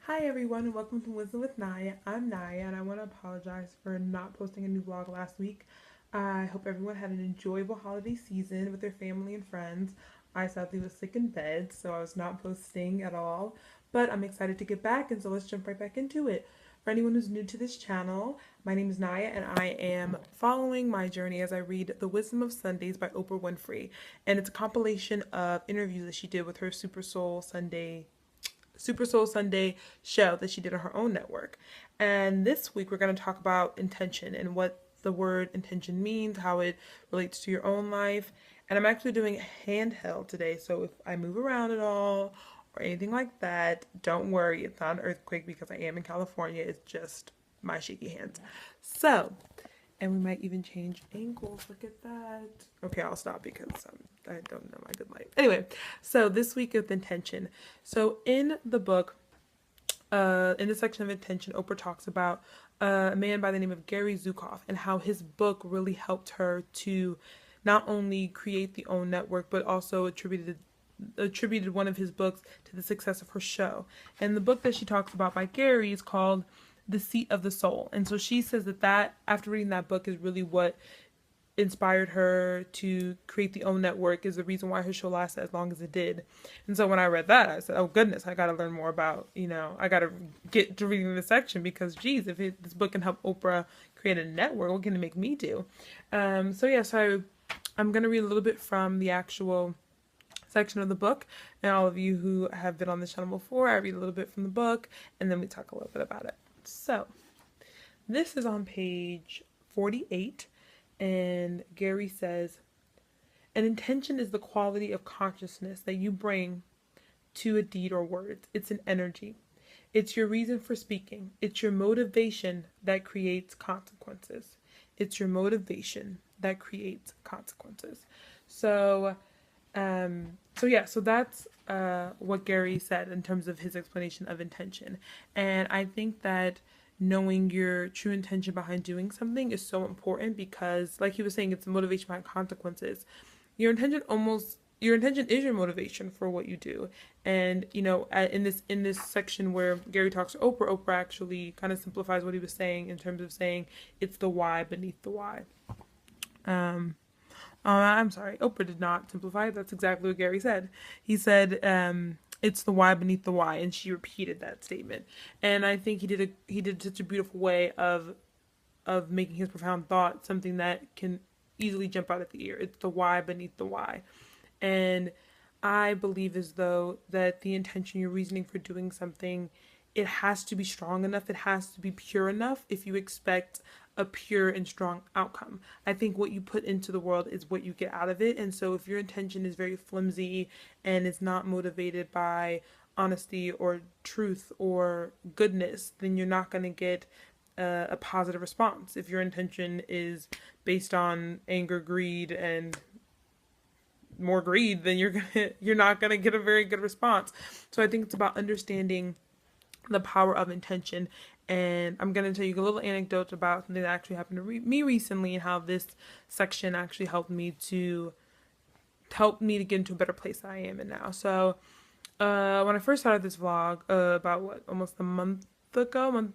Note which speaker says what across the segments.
Speaker 1: Hi everyone and welcome to Wisdom with Naya. I'm Naya and I want to apologize for not posting a new vlog last week. I hope everyone had an enjoyable holiday season with their family and friends. I sadly was sick in bed, so I was not posting at all, but I'm excited to get back, and so let's jump right back into it. For anyone who's new to this channel, my name is Naya and I am following my journey as I read The Wisdom of Sundays by Oprah Winfrey, and it's a compilation of interviews that she did with her Super Soul Sunday show that she did on her own network. And this week we're going to talk about intention and what the word intention means, how it relates to your own life. And I'm actually doing a handheld today, so if I move around at all or anything like that, don't worry, it's not an earthquake because I am in California. It's just my shaky hands. So, and we might even change angles. Look at that. Okay, I'll stop because I don't know my good light. Anyway, so this week of intention. So in the book, in the section of intention, Oprah talks about a man by the name of Gary Zukav and how his book really helped her to not only create the own network, but also attributed one of his books to the success of her show. And the book that she talks about by Gary is called The Seat of the Soul. And so she says that after reading that book is really what inspired her to create the own network, is the reason why her show lasted as long as it did. And so when I read that, I said, oh goodness, I got to learn more about, I got to get to reading this section because geez, if this book can help Oprah create a network, what can it make me do? So I'm going to read a little bit from the actual section of the book, and all of you who have been on this channel before, I read a little bit from the book and then we talk a little bit about it. So this is on page 48, and Gary says, an intention is the quality of consciousness that you bring to a deed or words. It's an energy. It's your reason for speaking. It's your motivation that creates consequences. It's your motivation that creates consequences. So that's what Gary said in terms of his explanation of intention. And I think that knowing your true intention behind doing something is so important because, like he was saying, it's the motivation behind consequences. Your intention is your motivation for what you do. And in this section where Gary talks to Oprah, Oprah actually kind of simplifies what he was saying in terms of saying it's the why beneath the why. I'm sorry, Oprah did not simplify it. That's exactly what Gary said. He said, it's the why beneath the why, and she repeated that statement. And I think he did such a beautiful way of making his profound thought something that can easily jump out at the ear. It's the why beneath the why. And I believe as though that the intention, your reasoning for doing something, it has to be strong enough, it has to be pure enough if you expect a pure and strong outcome. I think what you put into the world is what you get out of it. And so if your intention is very flimsy and is not motivated by honesty or truth or goodness, then you're not going to get a positive response. If your intention is based on anger, greed, and more greed, then you're not gonna get a very good response. So I think it's about understanding the power of intention. And I'm going to tell you a little anecdote about something that actually happened to me recently and how this section actually helped me to get into a better place that I am in now. So when I first started this vlog, about almost a month ago,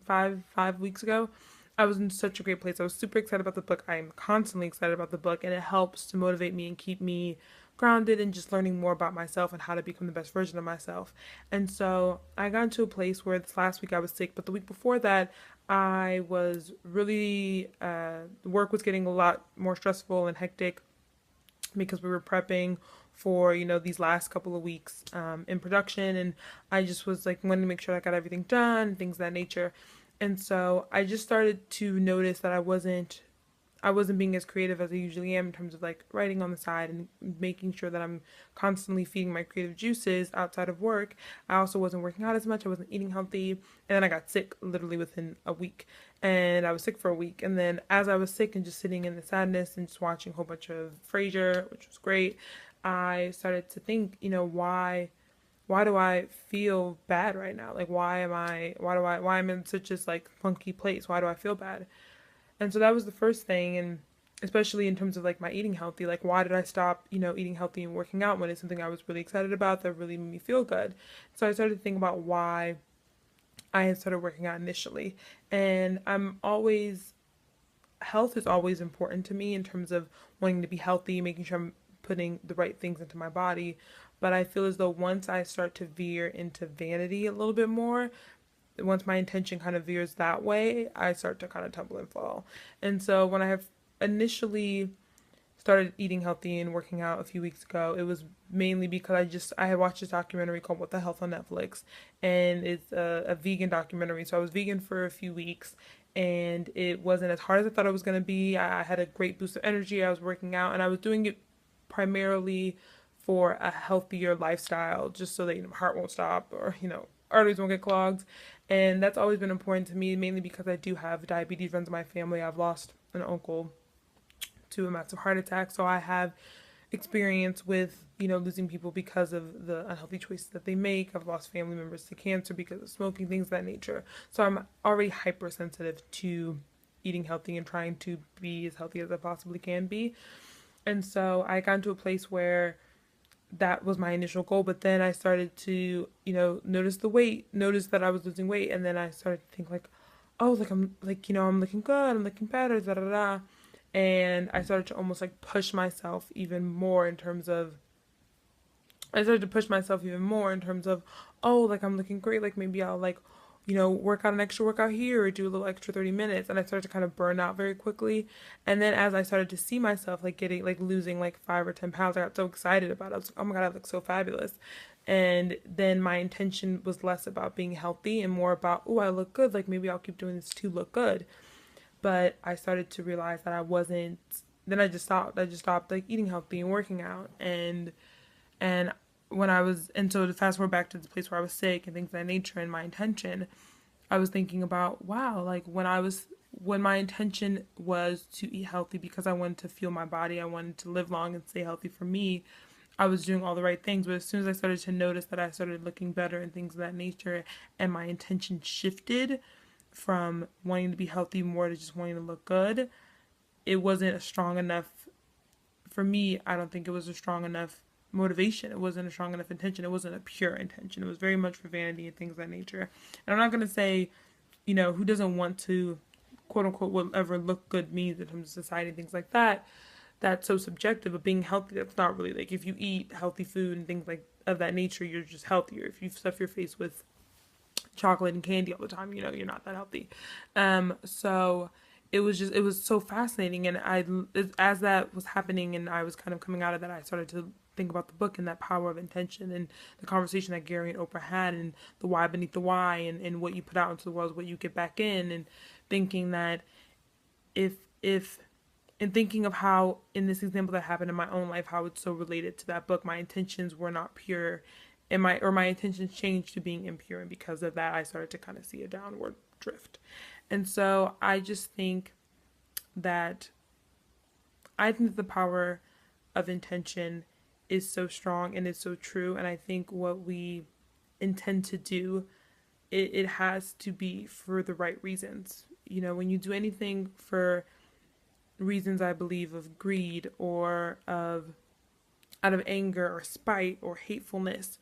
Speaker 1: five weeks ago, I was in such a great place. I was super excited about the book. I'm constantly excited about the book, and it helps to motivate me and keep me grounded and just learning more about myself and how to become the best version of myself. And so I got into a place where this last week I was sick, but the week before that I was really, work was getting a lot more stressful and hectic because we were prepping for these last couple of weeks in production, and I just was like wanting to make sure I got everything done, things of that nature. And so I just started to notice that I wasn't being as creative as I usually am in terms of like writing on the side and making sure that I'm constantly feeding my creative juices outside of work. I also wasn't working out as much. I wasn't eating healthy. And then I got sick literally within a week. And I was sick for a week. And then as I was sick and just sitting in the sadness and just watching a whole bunch of Frasier, which was great, I started to think, why do I feel bad right now? Like, why am I in such this like funky place? Why do I feel bad? And so that was the first thing. And especially in terms of like my eating healthy. Like, why did I stop, eating healthy and working out when it's something I was really excited about that really made me feel good? So I started to think about why I had started working out initially. And health is always important to me in terms of wanting to be healthy, making sure I'm putting the right things into my body. But I feel as though once I start to veer into vanity a little bit more, once my intention kind of veers that way, I start to kind of tumble and fall. And so when I have initially started eating healthy and working out a few weeks ago, it was mainly because I had watched this documentary called What the Health on Netflix, and it's a vegan documentary. So I was vegan for a few weeks, and it wasn't as hard as I thought it was going to be. I had a great boost of energy. I was working out, and I was doing it primarily for a healthier lifestyle, just so that my heart won't stop, or arteries won't get clogged. And that's always been important to me, mainly because I do have diabetes runs in my family. I've lost an uncle to a massive heart attack. So I have experience with, losing people because of the unhealthy choices that they make. I've lost family members to cancer because of smoking, things of that nature. So I'm already hypersensitive to eating healthy and trying to be as healthy as I possibly can be. And so I got into a place where that was my initial goal, but then I started to, notice that I was losing weight, and then I started to think like, oh, like I'm like, I'm looking good, I'm looking better, da da da. And I started to almost like push myself even more in terms of I started to push myself even more in terms of, oh, like I'm looking great, like maybe I'll like, work out an extra workout here or do a little extra 30 minutes. And I started to kind of burn out very quickly. And then as I started to see myself like losing like 5 or 10 pounds, I got so excited about it. I was like, oh my God, I look so fabulous. And then my intention was less about being healthy and more about, oh, I look good. Like maybe I'll keep doing this to look good. But I started to realize that I wasn't, then I just stopped. I just stopped like eating healthy and working out. And and so to fast forward back to the place where I was sick and things of that nature and my intention, I was thinking about, wow, like when my intention was to eat healthy because I wanted to feel my body, I wanted to live long and stay healthy for me, I was doing all the right things. But as soon as I started to notice that I started looking better and things of that nature, and my intention shifted from wanting to be healthy more to just wanting to look good, it wasn't a strong enough, for me, I don't think it was a strong enough motivation. It wasn't a strong enough intention. It wasn't a pure intention. It was very much for vanity and things of that nature. And I'm not going to say, who doesn't want to, quote unquote, whatever look good means in terms of society and things like that. That's so subjective. But being healthy, that's not really like, if you eat healthy food and things like of that nature, you're just healthier. If you stuff your face with chocolate and candy all the time, you're not that healthy. So it was so fascinating. And as that was happening and I was kind of coming out of that, I started to think about the book and that power of intention and the conversation that Gary and Oprah had, and the why beneath the why, and what you put out into the world is what you get back in, and thinking that if and thinking of how in this example that happened in my own life, how it's so related to that book, my intentions were not pure, and my intentions changed to being impure, and because of that I started to kind of see a downward drift. And so that I think the power of intention is so strong and is so true. And I think what we intend to do, it has to be for the right reasons. When you do anything for reasons, I believe, of greed or of out of anger or spite or hatefulness,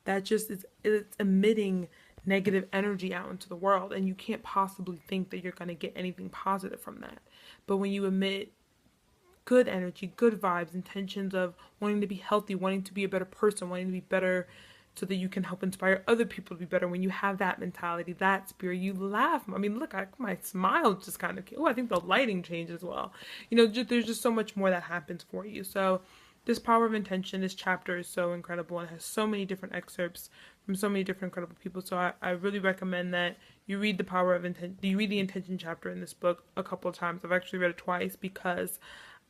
Speaker 1: that just it's emitting negative energy out into the world, and you can't possibly think that you're going to get anything positive from that. But when you emit good energy, good vibes, intentions of wanting to be healthy, wanting to be a better person, wanting to be better so that you can help inspire other people to be better, when you have that mentality, that spirit, you laugh. I mean, look, my smile just kind of, I think the lighting changed as well. There's just so much more that happens for you. So this power of intention, this chapter is so incredible and has so many different excerpts from so many different incredible people. So I really recommend that you read the power of intention. You read the intention chapter in this book a couple of times. I've actually read it twice because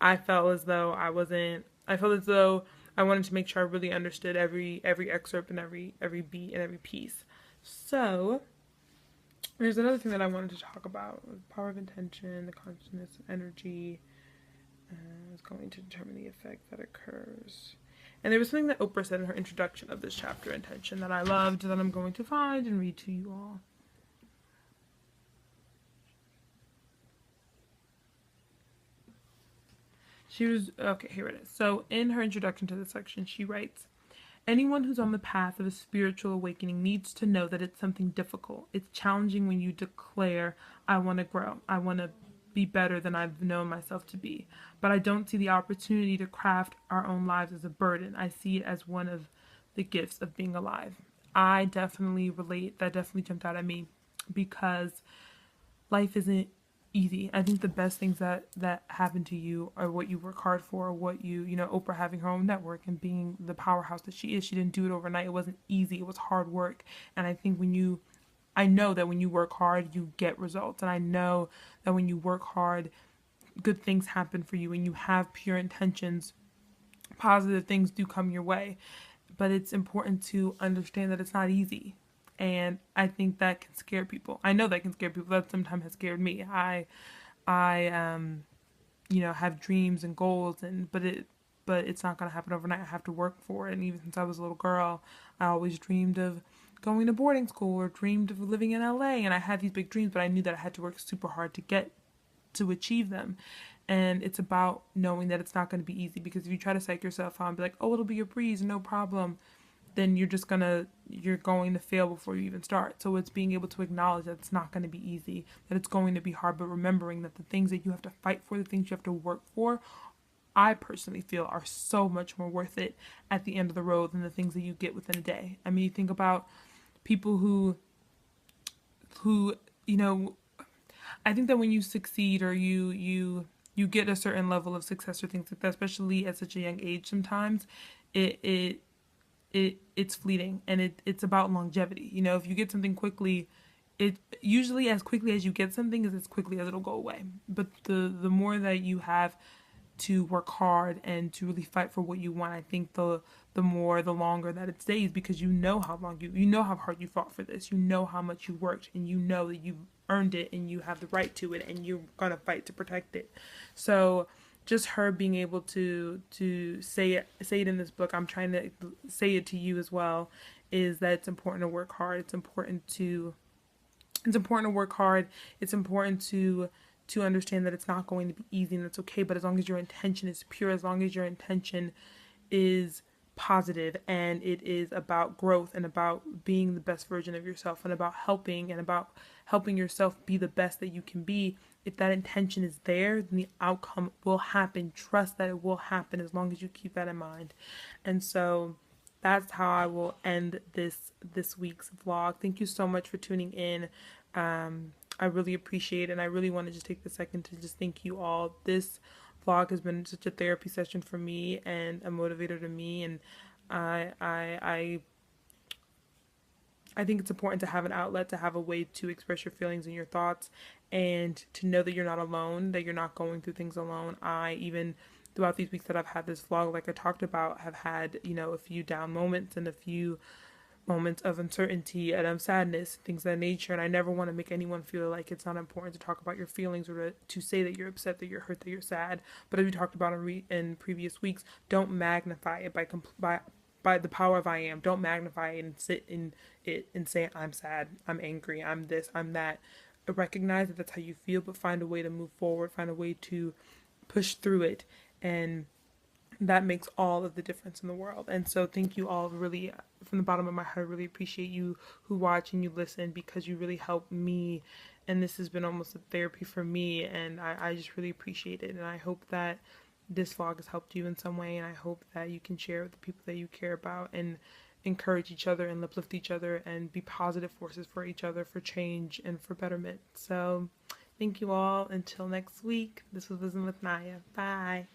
Speaker 1: I felt as though I wanted to make sure I really understood every excerpt and every beat and every piece. So there's another thing that I wanted to talk about: the power of intention, the consciousness, energy. Is going to determine the effect that occurs. And there was something that Oprah said in her introduction of this chapter, intention, that I loved, that I'm going to find and read to you all. okay, here it is. So in her introduction to this section, she writes, anyone who's on the path of a spiritual awakening needs to know that it's something difficult. It's challenging when you declare, I want to grow. I want to be better than I've known myself to be. But I don't see the opportunity to craft our own lives as a burden. I see it as one of the gifts of being alive. I definitely relate. That definitely jumped out at me because life isn't easy. I think the best things that happen to you are what you work hard for, what Oprah having her own network and being the powerhouse that she is. She didn't do it overnight. It wasn't easy. It was hard work. And I know that when you work hard, you get results. And I know that when you work hard, good things happen for you. When you have pure intentions, positive things do come your way. But it's important to understand that it's not easy. And I think that can scare people. I know that can scare people. That sometimes has scared me. I have dreams and goals, but it's not gonna happen overnight. I have to work for it. And even since I was a little girl, I always dreamed of going to boarding school or dreamed of living in LA. And I had these big dreams, but I knew that I had to work super hard to achieve them. And it's about knowing that it's not going to be easy, because if you try to psych yourself out and be like, oh, it'll be a breeze, no problem, then you're going to fail before you even start. So it's being able to acknowledge that it's not going to be easy, that it's going to be hard, but remembering that the things that you have to fight for, the things you have to work for, I personally feel are so much more worth it at the end of the road than the things that you get within a day. I mean, you think about people who I think that when you succeed or you get a certain level of success or things like that, especially at such a young age, sometimes it's fleeting, and it's about longevity. If you get something quickly, it usually as quickly as you get something is as quickly as it'll go away. But the more that you have to work hard and to really fight for what you want, I think the longer that it stays, because you know how long you know how hard you fought for this, you know how much you worked, and you know that you've earned it and you have the right to it, and you're gonna fight to protect it. So just her being able to say it in this book, I'm trying to say it to you as well, is that it's important to work hard. It's important to work hard. It's important to understand that it's not going to be easy, and that's okay. But as long as your intention is pure, as long as your intention is positive, and it is about growth and about being the best version of yourself and about helping yourself be the best that you can be, if that intention is there, then the outcome will happen. Trust that it will happen as long as you keep that in mind. And so that's how I will end this week's vlog. Thank you so much for tuning in. I really appreciate it, and I really want to just take the second to just thank you all. This vlog has been such a therapy session for me and a motivator to me, and I think it's important to have an outlet, to have a way to express your feelings and your thoughts, and to know that you're not alone, that you're not going through things alone. I even throughout these weeks that I've had this vlog, like I talked about, have had, a few down moments and a few moments of uncertainty and of sadness, things of that nature. And I never want to make anyone feel like it's not important to talk about your feelings or to say that you're upset, that you're hurt, that you're sad. But as we talked about in previous weeks, don't magnify it by the power of I am. Don't magnify it and sit in it and say, I'm sad, I'm angry, I'm this, I'm that. Recognize that that's how you feel, but find a way to move forward, find a way to push through it. And that makes all of the difference in the world. And so thank you all, really, from the bottom of my heart. I really appreciate you who watch and you listen, because you really help me. And this has been almost a therapy for me. And I just really appreciate it. And I hope that this vlog has helped you in some way. And I hope that you can share with the people that you care about and encourage each other and uplift each other and be positive forces for each other, for change and for betterment. So thank you all. Until next week, this was Wisdom with Naya. Bye.